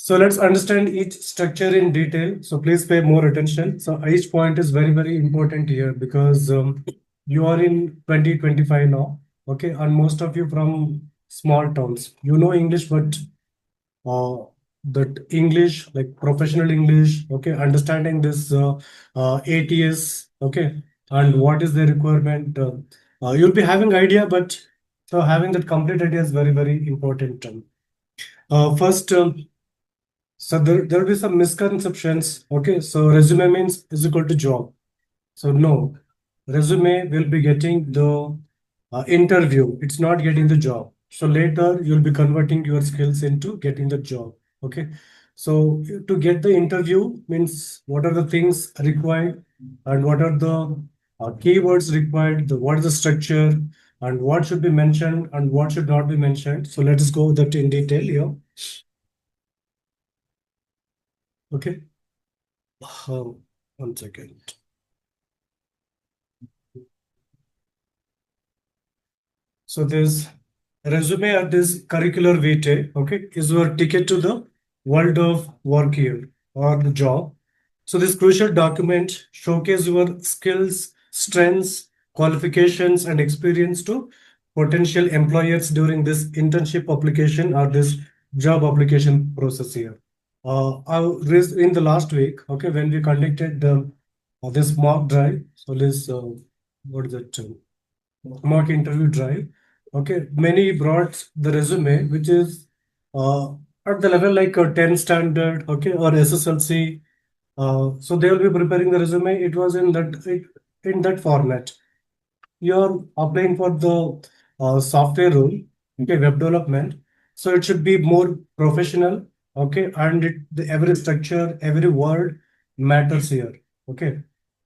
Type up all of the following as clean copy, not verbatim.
So let's understand each structure in detail. So please pay more attention. So each point is very, very important here because you are in 2025 now. Okay. And most of you from small towns, you know English, but uh, that English, like professional English, okay, understanding this ATS, okay, and what is the requirement. You'll be having idea, but so having that complete idea is very, very important. First, so there will be some misconceptions. Okay, so resume means is equal to job. So no, resume will be getting the interview. It's not getting the job. So later you'll be converting your skills into getting the job. Okay. So to get the interview means what are the things required and what are the keywords required, what is the structure and what should be mentioned and what should not be mentioned. So let us go that in detail here. Okay. One second. So this resume or this curricular vitae, okay, is your ticket to the world of work here or the job. So this crucial document showcase your skills, strengths, qualifications, and experience to potential employers during this internship application or this job application process here. In the last week, okay, when we conducted this mock drive, so this what is it? Mock interview drive. Okay, many brought the resume, which is uh, at the level like a 10 standard, okay, or SSLC. So they will be preparing the resume. It was in that format. You're applying for the software role, okay, web development. So it should be more professional, okay, and every structure, every word matters here, okay.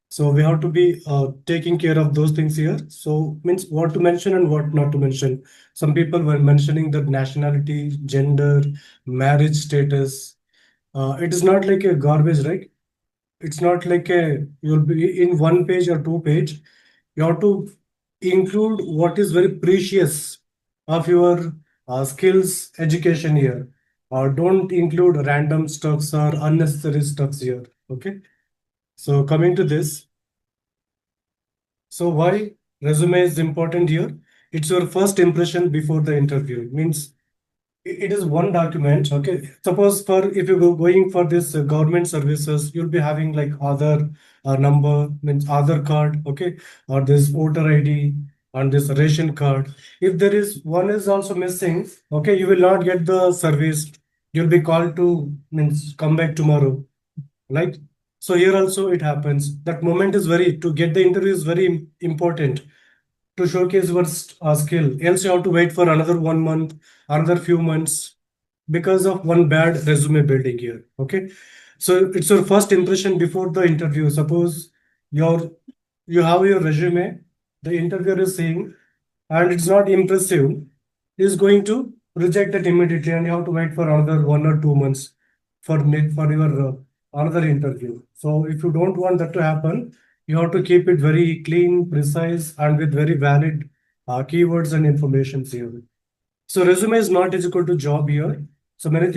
So we have to be taking care of those things here. So means what to mention and what not to mention. Some people were mentioning that nationality, gender, marriage status. It is not like a garbage, right? It's not like a you'll be in one page or two page. You have to include what is very precious of your skills education here. Don't include random stuffs or unnecessary stuffs here. Okay. So coming to this. So why resume is important here? It's your first impression before the interview. It means it is one document. Okay. Suppose for if you go going for this government services, you'll be having like other number means Aadhaar card, okay, or this voter ID and this ration card. If there is one is also missing, okay, you will not get the service. You'll be called to means come back tomorrow. Like so here also it happens. That moment is very to get the interview is very important to showcase your skill. Else you have to wait for another 1 month, another few months because of one bad resume building here. Okay, so it's your first impression before the interview. Suppose your you have your resume, the interviewer is saying, and it's not impressive, is going to reject it immediately, and you have to wait for another 1 or 2 months for your another interview. So if you don't want that to happen, you have to keep it very clean, precise, and with very valid keywords and information here. So resume is not is equal to job here. So many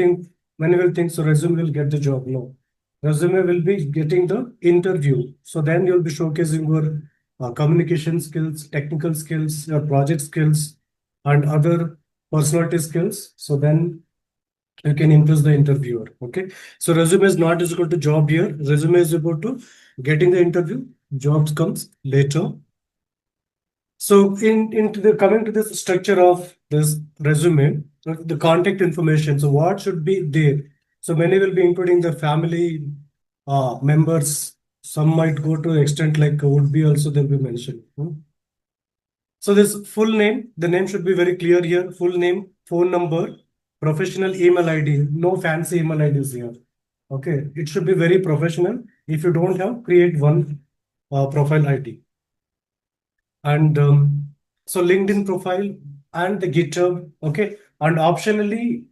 will think so resume will get the job. No, resume will be getting the interview. So then you'll be showcasing your communication skills, technical skills, your project skills, and other personality skills. So then you can impress the interviewer. Okay. So resume is not is equal to job here. Resume is equal to getting the interview. Jobs comes later. So into the coming to this structure of this resume, the contact information. So what should be there? So many will be including their family members. Some might go to extent like would be also they'll be mentioned. So this full name, the name should be very clear here. Full name, phone number, professional email ID. No fancy email IDs here. Okay, it should be very professional. If you don't have, create one profile ID. And so LinkedIn profile and the GitHub, okay. And optionally,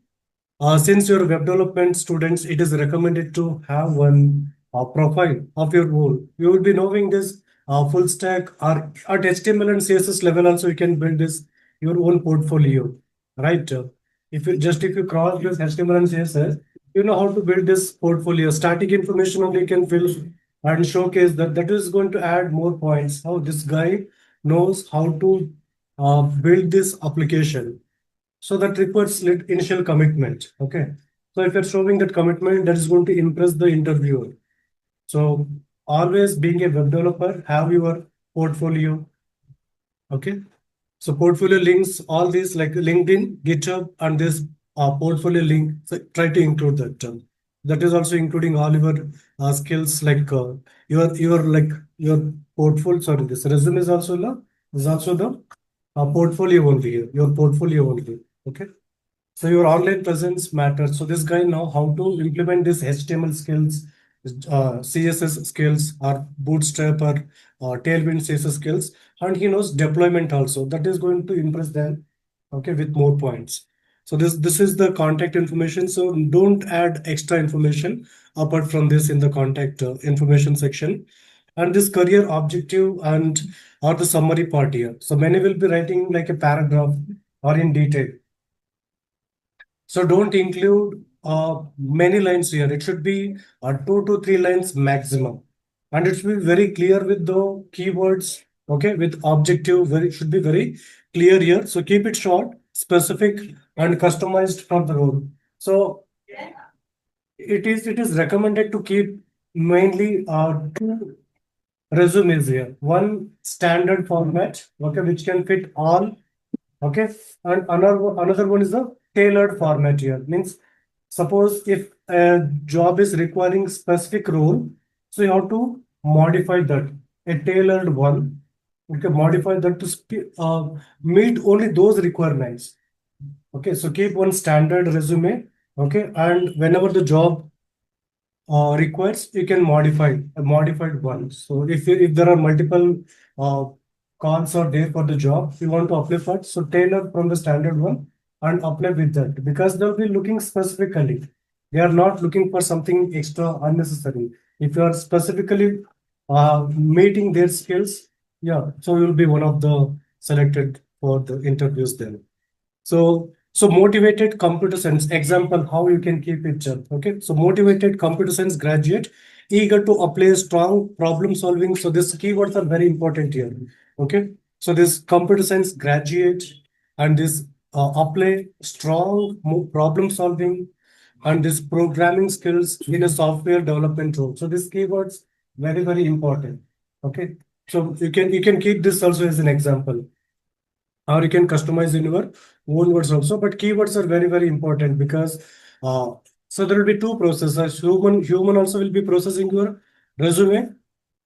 since you're web development students, it is recommended to have one profile of your own. You will be knowing this full stack or at HTML and CSS level also you can build this your own portfolio, right? If you cross this HTML and CSS, you know how to build this portfolio. Static information only you can fill and showcase that. That is going to add more points. How this guy knows how to build this application. So that requires initial commitment. Okay. So if you're showing that commitment, that is going to impress the interviewer. So always being a web developer, have your portfolio. Okay. So portfolio links, all these like LinkedIn, GitHub, and this portfolio link. So try to include that. That is also including all your skills, like your like your portfolio. Sorry, this resume is also the portfolio only here. Your portfolio only. Okay. So your online presence matters. So this guy know how to implement this HTML skills, CSS skills, or Bootstrap or Tailwind CSS skills, and he knows deployment also. That is going to impress them, okay, with more points. So this is the contact information. So don't add extra information apart from this in the contact information section. And this career objective and or the summary part here. So many will be writing like a paragraph or in detail. So don't include many lines here. It should be 2 to 3 lines maximum. And it should be very clear with the keywords, okay, with objective, very should be very clear here. So keep it short, specific, and customized for the role. So it is recommended to keep mainly two resumes here. One standard format, okay, which can fit all. Okay, and another one is a tailored format here. Means suppose if a job is requiring specific role, so you have to modify that a tailored one. Okay, modify that to meet only those requirements. Okay, so keep one standard resume. Okay, and whenever the job requires, you can modify a modified one. So if there are multiple uh, calls are there for the job, you want to apply for it, so tailor from the standard one and apply with that, because they'll be looking specifically. They are not looking for something extra unnecessary. If you are specifically meeting their skills, yeah, so you'll be one of the selected for the interviews then. So motivated computer science example, how you can keep it. Okay. So motivated computer science graduate, eager to apply strong problem solving. So these keywords are very important here. Okay. So this computer science graduate and this apply strong problem solving and this programming skills in a software development role. So these keywords very important. Okay. So you can keep this also as an example, or you can customize in your own words also, but keywords are very important because uh, so there will be two processes. Human also will be processing your resume,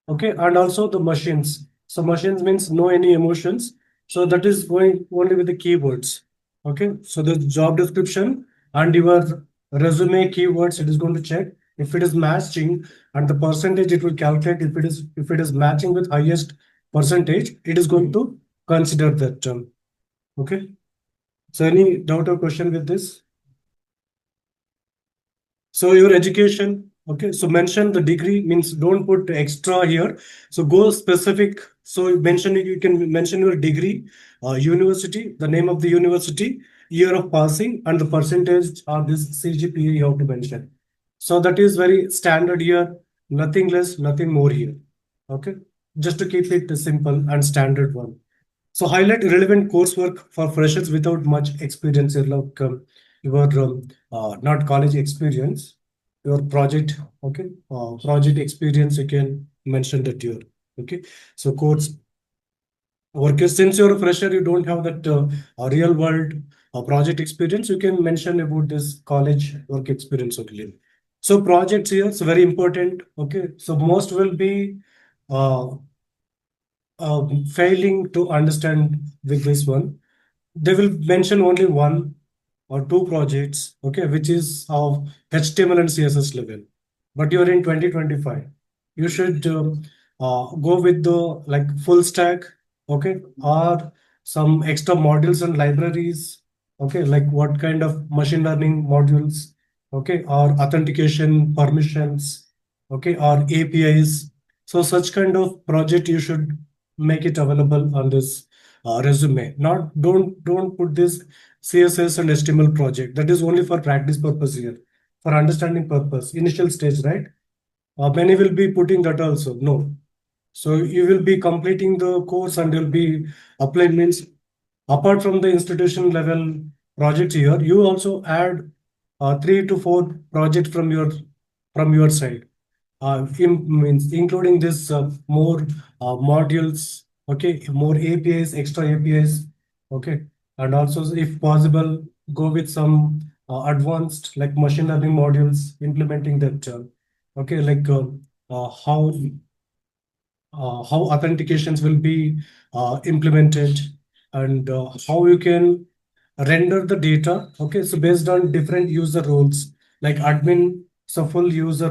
okay, and also the machines. So machines means no any emotions, so that is going only with the keywords. Okay, so the job description and your resume keywords, it is going to check if it is matching, and the percentage it will calculate. If it is matching with highest percentage, it is going to consider that term. Okay. So any doubt or question with this? So your education, okay. So mention the degree, means don't put extra here. So go specific. So you can mention your degree, university, the name of the university, year of passing, and the percentage of this CGPA you have to mention. So that is very standard here. Nothing less, nothing more here. Okay. Just to keep it simple and standard one. So highlight relevant coursework for freshers without much experience, like your not college experience, your project, okay, project experience. You can mention that here, okay. So course work, since you're a fresher, you don't have that real world project experience. You can mention about this college work experience only. So projects here, so very important. Okay, so most will be uh, failing to understand with this one. They will mention only one or two projects, okay, which is of HTML and CSS level. But you're in 2025. You should go with the like full stack, okay, or some extra modules and libraries, okay, like what kind of machine learning modules, okay, or authentication permissions, okay, or APIs. So such kind of project you should make it available on this resume. Not don't put this CSS and HTML project. That is only for practice purpose here. for understanding purpose, initial stage, right? Many will be putting that also. No. So you will be completing the course and you'll be applying means apart from the institution level project here, you also add 3 to 4 projects from your side. Means including this more modules, okay, more APIs, extra APIs, okay, and also if possible, go with some advanced like machine learning modules implementing that, okay, like how authentications will be implemented and how you can render the data. Okay, so based on different user roles, like admin, so full user,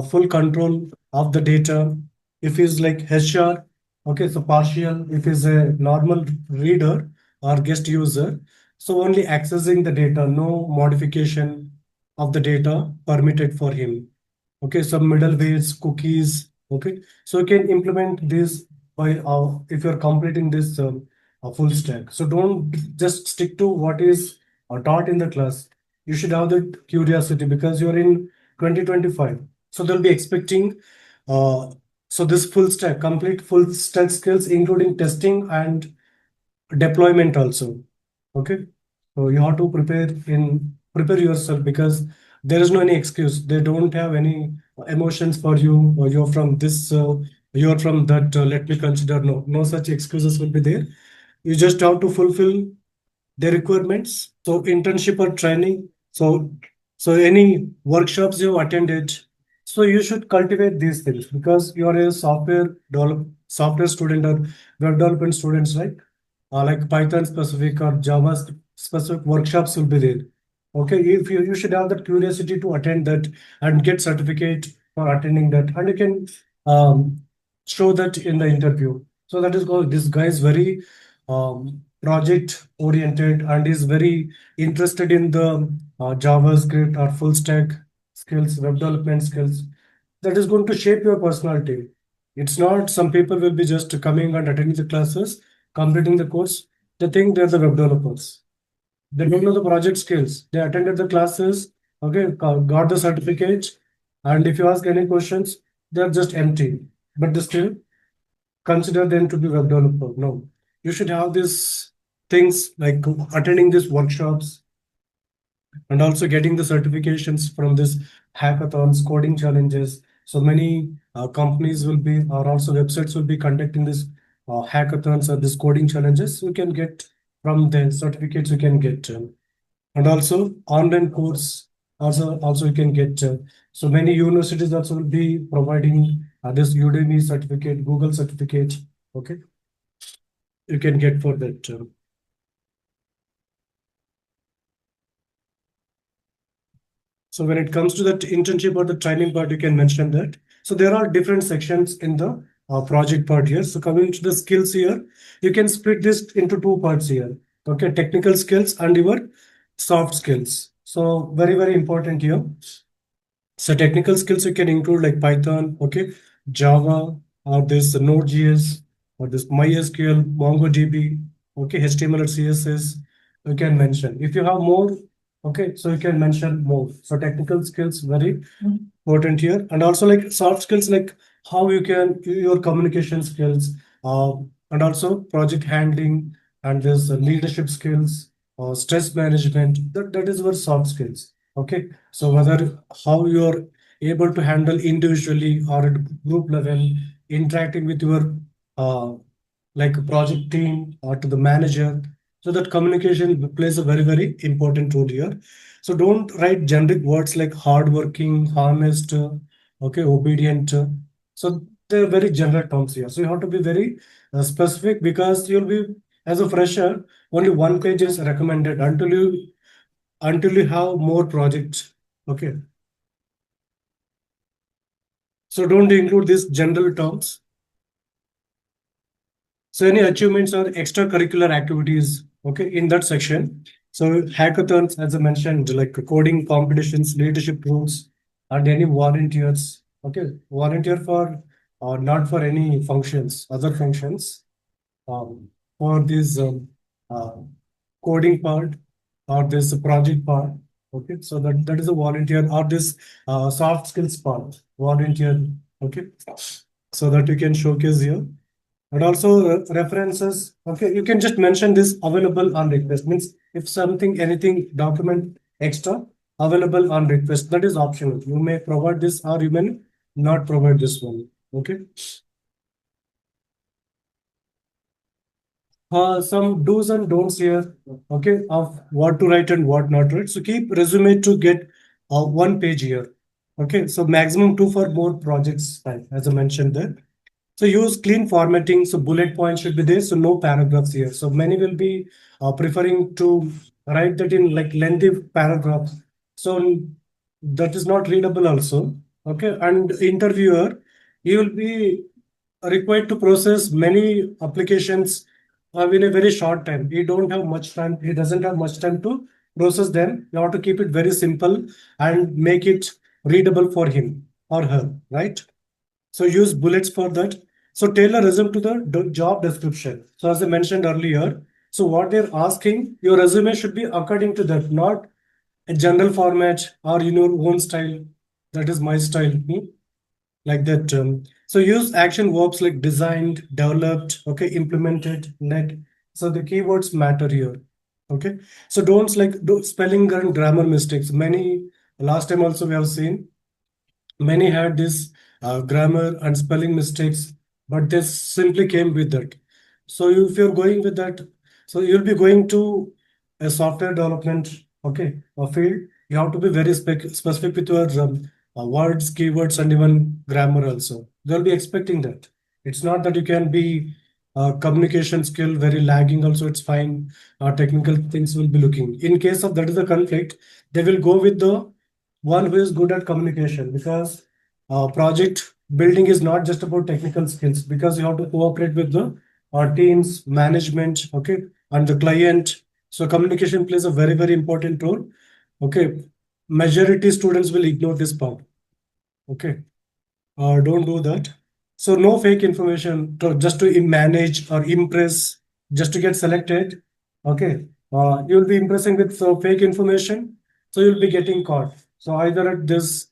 full control of the data. If is like HR, okay, so partial. If is a normal reader or guest user, so only accessing the data, no modification of the data permitted for him. Okay, some middlewares, cookies. Okay, so you can implement this by if you're completing this a full stack. So don't just stick to what is taught in the class. You should have that curiosity because you're in 2025. So they'll be expecting uh, so this full stack, complete full stack skills, including testing and deployment also. Okay, so you have to prepare yourself because there is no any excuse. They don't have any emotions for you, or you're from this, you're from that. Let me consider. No, no such excuses will be there. You just have to fulfill the requirements. So internship or training. So any workshops you attended. So you should cultivate these things because you are a software student or web development students, right? Like Python specific or Java specific workshops will be there. Okay, if you should have that curiosity to attend that and get certificate for attending that, and you can show that in the interview. So that is called this guy is very project oriented and is very interested in the JavaScript or full stack skills, web development skills. That is going to shape your personality. It's not some people will be just coming and attending the classes, completing the course. They think they're the web developers. They don't know the project skills. They attended the classes, okay, got the certificate, and if you ask any questions, they're just empty. But they still consider them to be web developer. No, you should have these things like attending these workshops and also getting the certifications from this hackathons, coding challenges. So many companies will be, or also websites will be conducting this hackathons or this coding challenges. You can get from the certificates you can get, and also online course. Also you can get. So many universities also will be providing this Udemy certificate, Google certificate. Okay, you can get for that. So when it comes to that internship or the training part, you can mention that. So there are different sections in the project part here. So coming to the skills here, you can split this into 2 parts here. Okay, technical skills and your soft skills. So very, very important here. So technical skills you can include like Python, okay, Java, or this Node.js, or this MySQL, MongoDB, okay, HTML or CSS, you can mention. If you have more, okay, so you can mention more. So technical skills very important here, and also like soft skills like how you can your communication skills, uh, and also project handling and this leadership skills, stress management. That is your soft skills. Okay, so whether how you're able to handle individually or at group level, interacting with your uh, like project team or to the manager. So that communication plays a very, very important role here. So don't write generic words like hardworking, honest, okay, obedient. So they're very general terms here. So you have to be very specific because you'll be as a fresher, only one page is recommended until you have more projects. Okay. So don't include these general terms. So any achievements or extracurricular activities, okay, in that section. So hackathons, as I mentioned, like coding competitions, leadership roles, and any volunteers. Okay, volunteer for not for any functions, other functions. Um, for this uh, coding part or this project part. Okay, so that is a volunteer or this soft skills part, volunteer. Okay, so that you can showcase here. And also references. Okay, you can just mention this available on request. Means if something, anything document extra available on request, that is optional. You may provide this or you may not provide this one. Okay. Some do's and don'ts here, okay, of what to write and what not to write. So keep resume to get one page here. Okay, so maximum two for more projects, as I mentioned there. So use clean formatting. So bullet points should be there. So no paragraphs here. So many will be preferring to write that in like lengthy paragraphs. So that is not readable also. Okay. And interviewer, he will be required to process many applications in a very short time. He don't have much time. He doesn't have much time to process them. You have to keep it very simple and make it readable for him or her, right? So use bullets for that. So tailor resume to the job description. So as I mentioned earlier, so what they're asking, your resume should be according to that, not a general format or in your own style. That is my style, like that. So use action verbs like designed, developed, okay, implemented, led. So the keywords matter here. Okay. So don't like do spelling and grammar mistakes. Many last time also we have seen many had this grammar and spelling mistakes, but they simply came with that. So if you're going with that, so you'll be going to a software development, okay, a field. You have to be very specific with your words, keywords, and even grammar also. They'll be expecting that. It's not that you can be communication skill very lagging. Also, it's fine. Technical things will be looking. In case of that is a conflict, they will go with the one who is good at communication because project building is not just about technical skills because you have to cooperate with the teams, management, okay, and the client. So communication plays a very important role. Okay, majority students will ignore this part. Okay, don't do that. So no fake information just to manage or impress, just to get selected. Okay, you'll be impressing with fake information, so you'll be getting caught. So either at this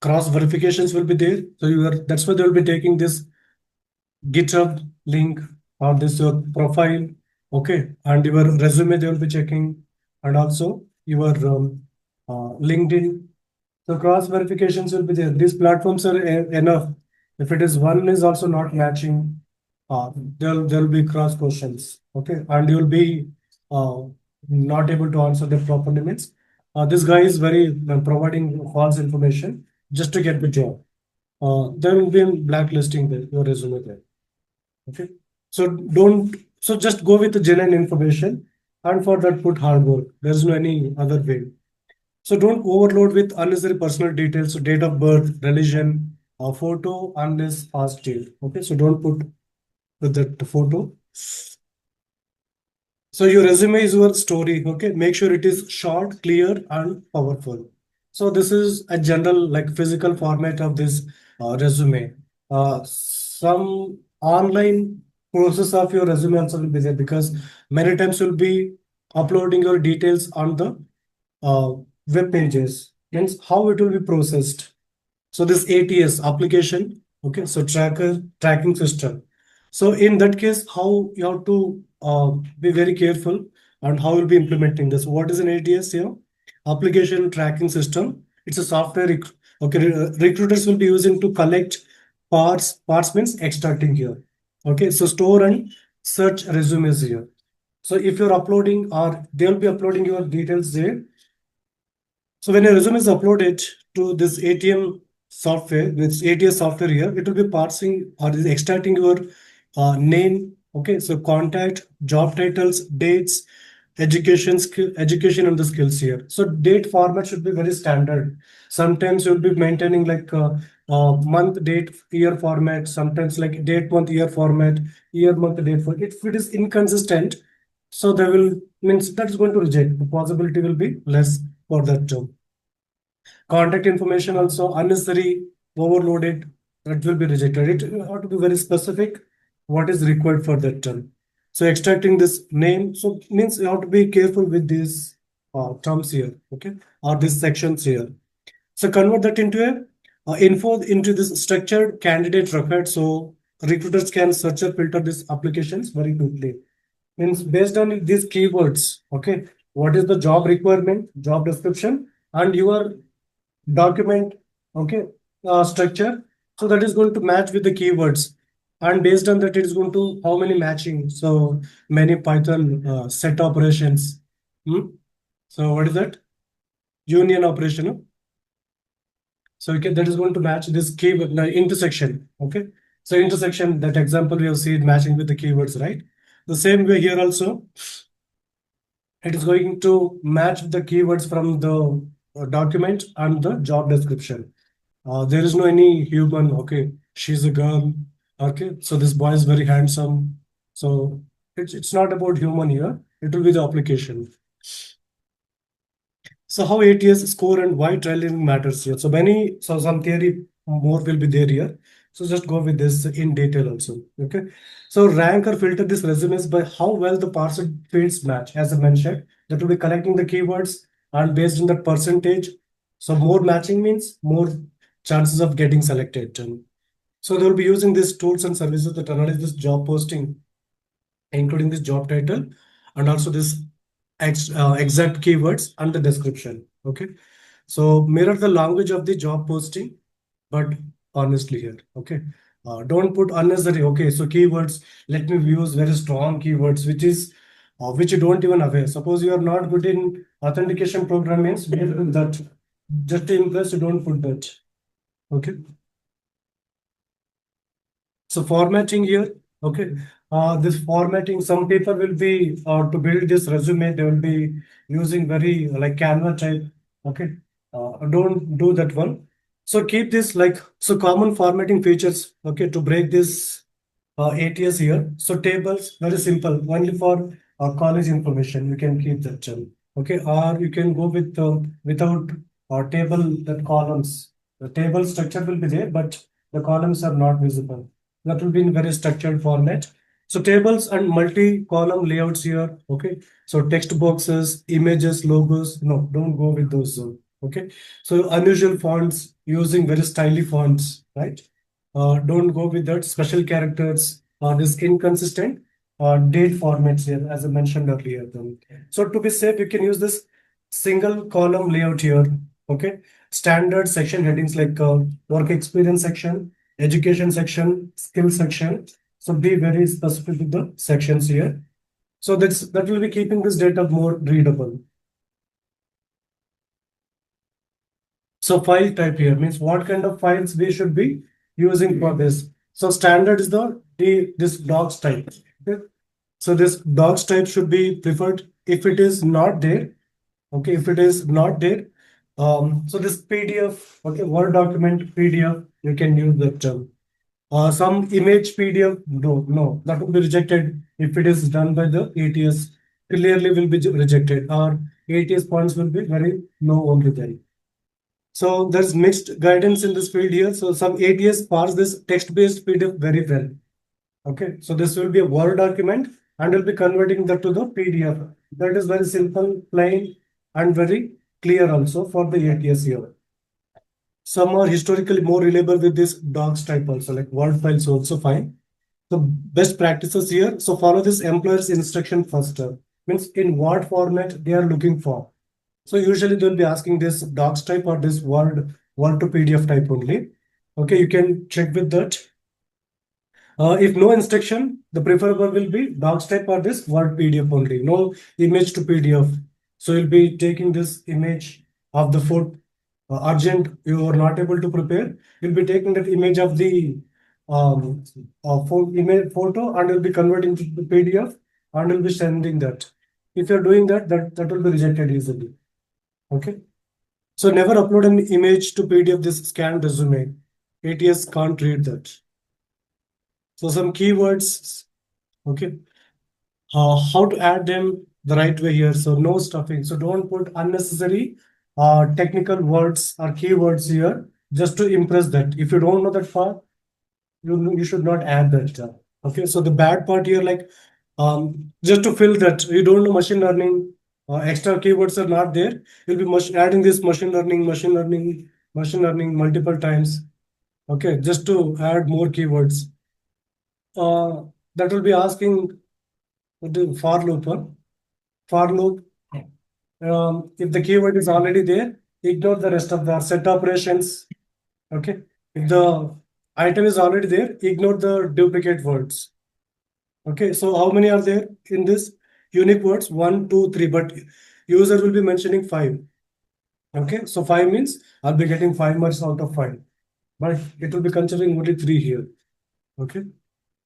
cross verifications will be there. So you are that's why they will be taking this GitHub link or this your profile, okay, and your resume they will be checking, and also your LinkedIn. So cross verifications will be there. These platforms are enough. If it is one is also not matching, there'll be cross questions, okay, and you'll be uh, not able to answer the properly. Means this guy is very providing false information just to get the job. There will be a blacklisting there, your resume there. Okay. So don't so just go with the genuine information and for that put hard work. There's no any other way. So don't overload with unnecessary personal details, so date of birth, religion, a photo unless asked you. Okay, so don't put with that photo. So your resume is your story. Okay, make sure it is short, clear, and powerful. So this is a general like physical format of this resume. Some online process of your resume also will be there because many times you'll be uploading your details on the uh, web pages. Means how it will be processed. So this ATS application, okay, so tracking system. So in that case, how you have to be very careful and how you'll be implementing this. What is an ATS here? Application tracking system. It's a software. Okay, recruiters will be using to collect parts. Parts means extracting here. Okay, so store and search resumes here. So if you're uploading or they'll be uploading your details there, so when a resume is uploaded to this ATM software, with ATS software here, it will be parsing or is extracting your name. Okay, so contact, job titles, dates, education and the skills here. So date format should be very standard. Sometimes you'll be maintaining like month, date, year format. Sometimes like date, month, year format, year, month, date. If it is inconsistent, so they will means that's going to reject. The possibility will be less for that term. Contact information also unnecessary, overloaded, that will be rejected. It have to be very specific what is required for that term. So extracting this name, so means you have to be careful with this. terms here, okay, or these sections here. So convert that into a info into this structured candidate record. So recruiters can search or filter these applications very quickly. Means based on these keywords, okay, what is the job requirement, job description, and your document, okay, structure. So that is going to match with the keywords, and based on that, it is going to how many matching. So many Python set operations. Hmm? So what is that? Union operation. No? So we can, that is going to match this keyword intersection. Okay. So intersection, that example we have seen matching with the keywords, right? The same way here also, it is going to match the keywords from the document and the job description. There is no any human. Okay, she's a girl. Okay, so this boy is very handsome. So it's not about human here. It will be the application. So how ATS score and why trailing matters here. So some theory more will be there here. So just go with this in detail also. Okay. So rank or filter these resumes by how well the parsed fields match. As I mentioned, that will be collecting the keywords and based on that percentage. So more matching means more chances of getting selected. And so they will be using these tools and services that analyze this job posting, including this job title and also this exact keywords and the description. Okay. So mirror the language of the job posting, but honestly here. Okay. Don't put unnecessary. Okay. So keywords, let me use very strong keywords, which you don't even aware. Suppose you are not good in authentication program means that just to impress, you don't put that. Okay. So formatting here, okay. This formatting, some people will be to build this resume, they will be using very like Canva type. Okay, don't do that one. So keep this like so common formatting features. Okay, to break this ATS here. So tables, very simple, only for college information. You can keep that. Okay, or you can go with without table that columns. The table structure will be there, but the columns are not visible. That will be in very structured format. So tables and multi-column layouts here. Okay, so text boxes, images, logos. No, don't go with those. Okay, so unusual fonts using very stylish fonts, right? Don't go with that special characters or this inconsistent date formats here, as I mentioned earlier. So to be safe, you can use this single column layout here. Okay, standard section headings like work experience section, education section, skill section. So be very specific with the sections here. So that will be keeping this data more readable. So file type here means what kind of files we should be using for this. So standard is this docs type. Okay. So this docs type should be preferred if it is not there. Okay, if it is not there, so this PDF, okay, Word document PDF, you can use that term. Some image PDF, no, that will be rejected if it is done by the ATS. Clearly will be rejected, or ATS points will be very low only then. So there's mixed guidance in this field here. So some ATS parse this text-based PDF very well. Okay, so this will be a Word document and will be converting that to the PDF. That is very simple, plain, and very clear also for the ATS here. Some are historically more reliable with this docs type also, like Word files also fine. The best practices here. So follow this employer's instruction first. Means in what format they are looking for. So usually they'll be asking this docs type or this Word to PDF type only. Okay, you can check with that. If no instruction, the preferable will be docs type or this Word PDF only. No image to PDF. So you'll be taking this image of the photo. Urgent, you are not able to prepare. You'll be taking that image of the image photo and you'll be converting to the PDF and you'll be sending that. If you're doing that, that will be rejected easily. Okay. So never upload an image to PDF this scanned resume. ATS can't read that. So some keywords, okay. How to add them the right way here. So no stuffing. So don't put unnecessary technical words or keywords here just to impress that. If you don't know that part, you should not add that. Okay. So the bad part here, like just to fill that, you don't know machine learning. extra keywords are not there, you'll be adding this machine learning multiple times. Okay, just to add more keywords. Uh, that will be asking the for loop. For loop, if the keyword is already there, ignore the rest of the set operations. Okay, if the item is already there, ignore the duplicate words. Okay, so how many are there in this? Unique words, 1, 2, 3, but user will be mentioning 5. Okay, so 5 means I'll be getting 5 marks out of 5, but it will be considering only 3 here. Okay,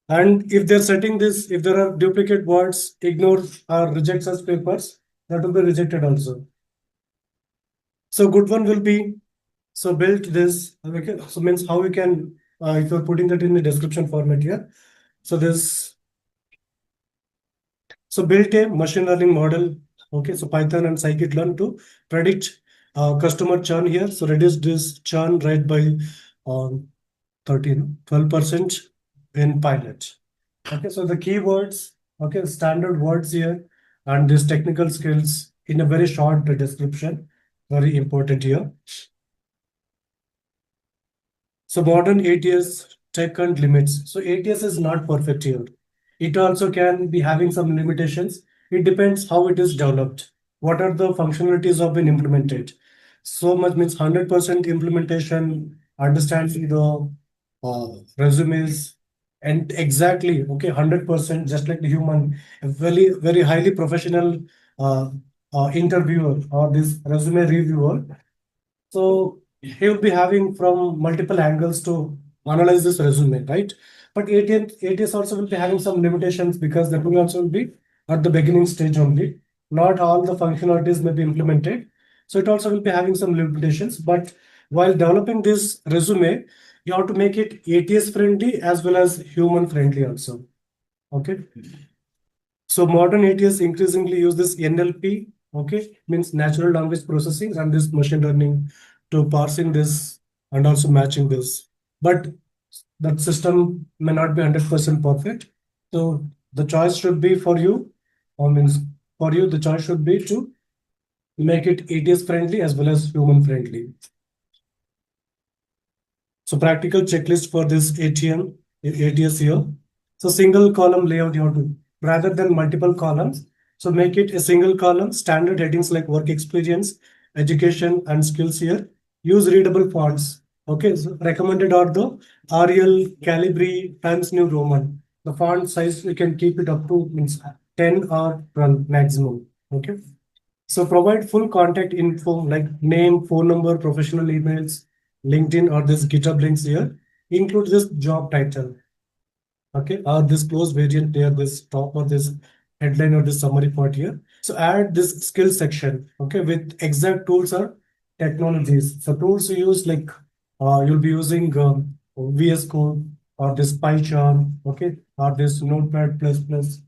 and if they're setting this, if there are duplicate words, ignore or reject such papers, that will be rejected also. So good one will be, so built this, okay, so means how we can, if you're putting that in the description format here. So this, so built a machine learning model, okay, so Python and scikit-learn to predict customer churn here. So reduce this churn rate by 12% in pilot. Okay, so the keywords, okay, standard words here, and these technical skills in a very short description, very important here. So modern ATS tech and limits. So ATS is not perfect here. It also can be having some limitations. It depends how it is developed. What are the functionalities have been implemented? So much means 100% implementation, understanding the resumes, and exactly, okay, 100%, just like the human, a very highly professional uh, interviewer or this resume reviewer. So he will be having from multiple angles to analyze this resume, right? But ATS also will be having some limitations because that will also be at the beginning stage only. Not all the functionalities may be implemented. So it also will be having some limitations. But while developing this resume, you have to make it ATS friendly as well as human friendly also. Okay. So modern ATS increasingly use this NLP, okay, means natural language processing, and this machine learning to parsing this and also matching this. But that system may not be 100% perfect. So the choice should be for you, or means for you, the choice should be to make it ATS friendly as well as human friendly. So practical checklist for this ATS here. So single column layout you have to, rather than multiple columns. So make it a single column, standard headings like work experience, education, and skills here. Use readable fonts. Okay, so recommended are the Arial, Calibri, Times New Roman. The font size you can keep it up to means 10 or 12 maximum. Okay. So provide full contact info like name, phone number, professional emails, LinkedIn or this GitHub links here. Include this job title. Okay, or this close variant here, this top or this headline or this summary part here. So add this skill section, okay, with exact tools or technologies. So tools you use like you'll be using VS Code or this PyCharm, okay, or this Notepad plus plus.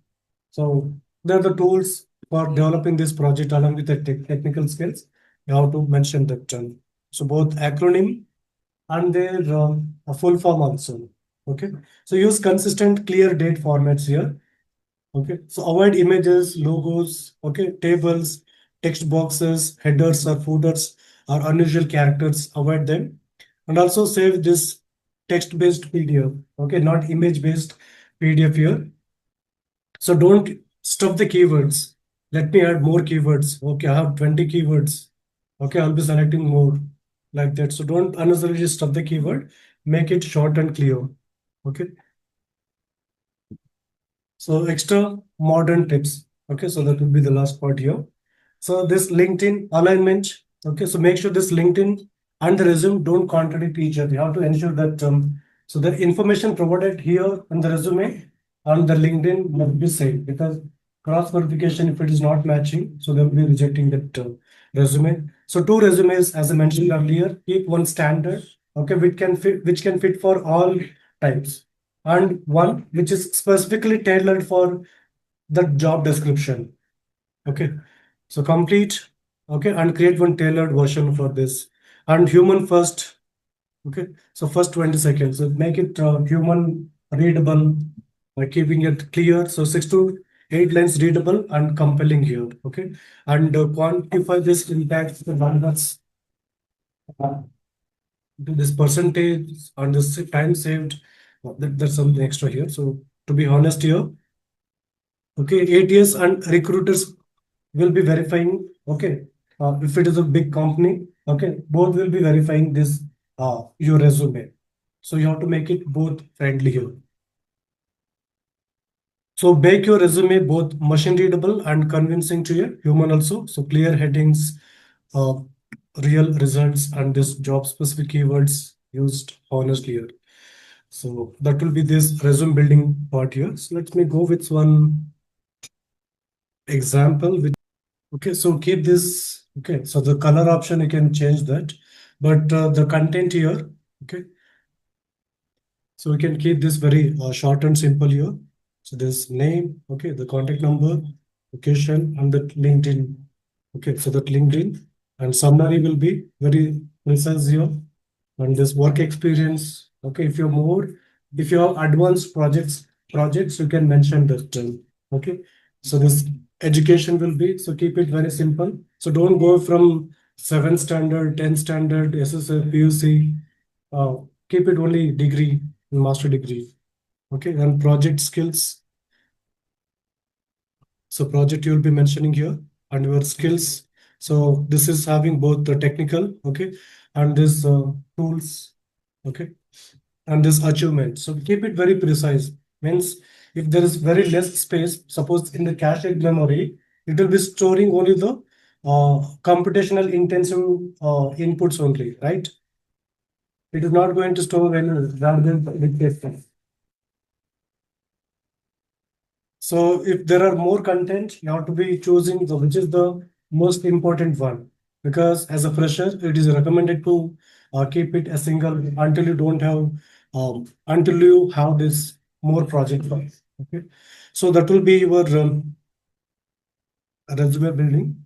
So they're the tools for developing this project along with the technical skills. You have to mention that. So both acronym and their a full form also. Okay. So use consistent, clear date formats here. Okay. So avoid images, logos, okay, tables, text boxes, headers or footers or unusual characters. Avoid them. And also save this text-based PDF. Okay, not image-based PDF here. So don't stuff the keywords. Let me add more keywords. Okay, I have 20 keywords. Okay, I'll be selecting more like that. So don't unnecessarily stuff the keyword. Make it short and clear. Okay. So extra modern tips. Okay, so that will be the last part here. So this LinkedIn alignment. Okay, so make sure this LinkedIn and the resume don't contradict each other. You have to ensure that so the information provided here in the resume and the LinkedIn must be same, because cross verification, if it is not matching, so they'll be rejecting that resume. So two resumes, as I mentioned earlier, keep one standard, okay, which can fit for all types, and one which is specifically tailored for the job description. Okay, so complete, okay, and create one tailored version for this. And human first, okay, so first 20 seconds. So make it human readable by keeping it clear. So 6 to 8 lines readable and compelling here. Okay, and quantify this impact the numbers, this percentage and this time saved. That's something extra here. So to be honest here, okay, ATS and recruiters will be verifying. Okay, if it is a big company, okay, both will be verifying this your resume. So you have to make it both friendly here. So make your resume both machine readable and convincing to your human also. So clear headings, uh, real results, and this job specific keywords used honestly here. So that will be this resume building part here. So let me go with one example. Okay, so keep this. Okay, so the color option you can change that, but the content here. Okay, so we can keep this very short and simple here. So this name, okay, the contact number, location, and the LinkedIn. Okay, so that LinkedIn and summary will be very precise here. And this work experience, okay, if you have advanced projects, you can mention that. Okay, so this education will be, so keep it very simple. So don't go from 7 standard, 10 standard, SSL, PUC. Uh, Keep it only degree, master degree. Okay, and project skills. So project you will be mentioning here and your skills. So this is having both the technical, okay, and this tools, okay, and this achievement. So keep it very precise. Means if there is very less space, suppose in the cache memory, it will be storing only the computational intensive inputs only, right? It is not going to store any rather than with text. So if there are more content, you have to be choosing the which is the most important one. Because as a fresher, it is recommended to keep it a single until you don't have until you have this more project files. Okay, so that will be your resume building.